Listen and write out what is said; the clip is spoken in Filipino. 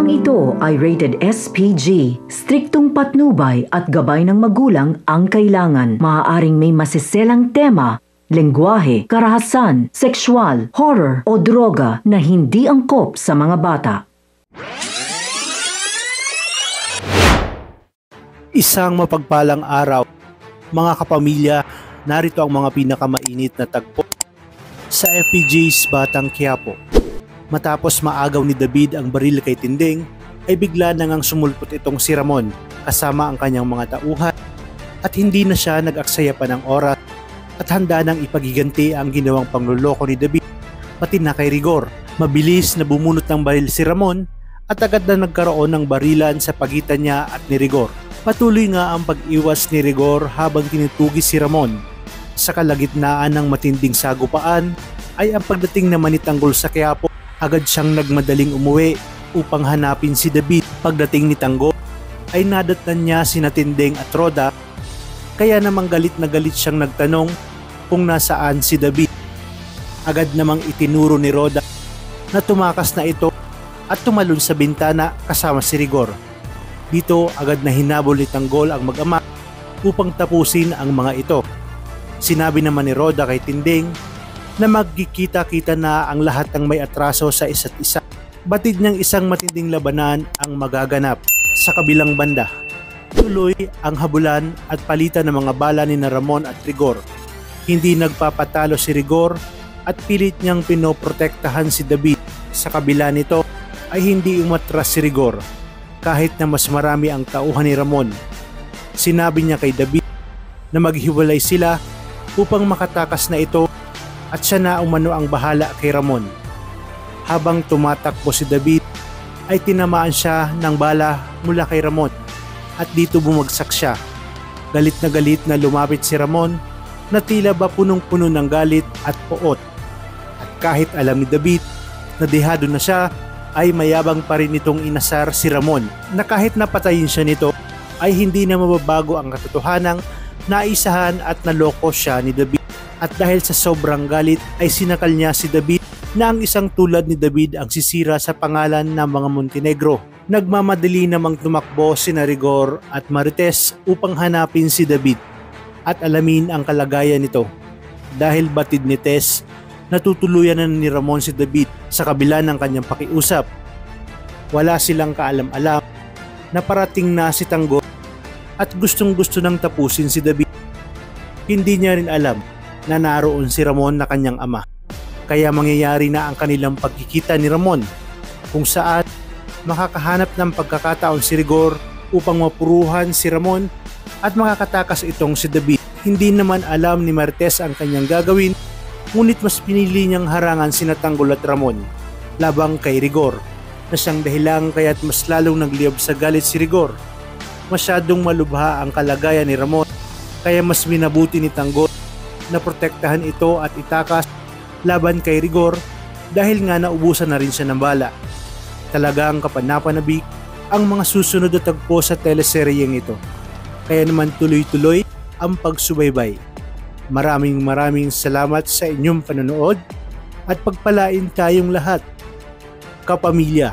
Programang ito ay rated SPG. Striktong patnubay at gabay ng magulang ang kailangan. Maaaring may masiselang tema, lengguwahe, karahasan, sexual, horror o droga na hindi angkop sa mga bata. Isang mapagpalang araw, mga kapamilya, narito ang mga pinakamainit na tagpo sa FPG's Batang Quiapo. Matapos maagaw ni David ang baril kay Tinding, ay bigla nang sumulpot itong si Ramon kasama ang kanyang mga tauhan at hindi na siya nag-aksaya pa ng oras at handa nang ipagiganti ang ginawang pangluloko ni David pati na kay Rigor. Mabilis na bumunot ng baril si Ramon at agad na nagkaroon ng barilan sa pagitan niya at ni Rigor. Patuloy nga ang pag-iwas ni Rigor habang tinutugis si Ramon. Sa kalagitnaan ng matinding sagupaan ay ang pagdating naman ni Tanggol sa Quiapo. Agad siyang nagmadaling umuwi upang hanapin si David. Pagdating ni Tanggol ay nadatnan niya sina Tinding at Roda, kaya namang galit na galit siyang nagtanong kung nasaan si David. Agad namang itinuro ni Roda na tumakas na ito at tumalon sa bintana kasama si Rigor. Dito agad na hinabol ni Tanggol ang mag-ama upang tapusin ang mga ito. Sinabi naman ni Roda kay Tinding na magkikita-kita na ang lahat ng may atraso sa isa't isa. Batid niyang isang matinding labanan ang magaganap sa kabilang banda. Tuloy ang habulan at palitan ng mga bala ni Ramon at Rigor. Hindi nagpapatalo si Rigor at pilit niyang pinoprotektahan si David. Sa kabila nito ay hindi umatras si Rigor kahit na mas marami ang tauhan ni Ramon. Sinabi niya kay David na maghiwalay sila upang makatakas na ito at siya na umano ang bahala kay Ramon. Habang tumatakbo si David ay tinamaan siya ng bala mula kay Ramon at dito bumagsak siya. Galit na lumapit si Ramon na tila ba punong-puno ng galit at poot. At kahit alam ni David na dehado na siya ay mayabang pa rin itong inasar si Ramon na kahit napatayin siya nito ay hindi na mababago ang katotohanang naisahan at naloko siya ni David. At dahil sa sobrang galit ay sinakal niya si David na ang isang tulad ni David ang sisira sa pangalan ng mga Montenegro. Nagmamadali namang tumakbo sina Rigor at Marites upang hanapin si David at alamin ang kalagayan nito. Dahil batid ni Tess, natutuluyan na ni Ramon si David sa kabila ng kanyang pakiusap. Wala silang kaalam-alam na parating na si Tanggol at gustong-gusto nang tapusin si David. Hindi niya rin alam na naroon si Ramon na kanyang ama. Kaya mangyayari na ang kanilang pagkikita ni Ramon kung saan makakahanap ng pagkakataon si Rigor upang mapuruhan si Ramon at makakatakas itong si David. Hindi naman alam ni Marites ang kanyang gagawin, ngunit mas pinili niyang harangan sina Tanggol at Ramon labang kay Rigor na siyang dahilan kaya't mas lalong nagliyab sa galit si Rigor. Masyadong malubha ang kalagayan ni Ramon kaya mas minabuti ni Tanggol na protektahan ito at itakas laban kay Rigor dahil nga naubusan na rin siya ng bala. Talagang kapanapanabik ang mga susunod na tagpo sa teleseryeng ito. Kaya naman tuloy-tuloy ang pagsubaybay. Maraming salamat sa inyong panonood at pagpalain tayong lahat, kapamilya.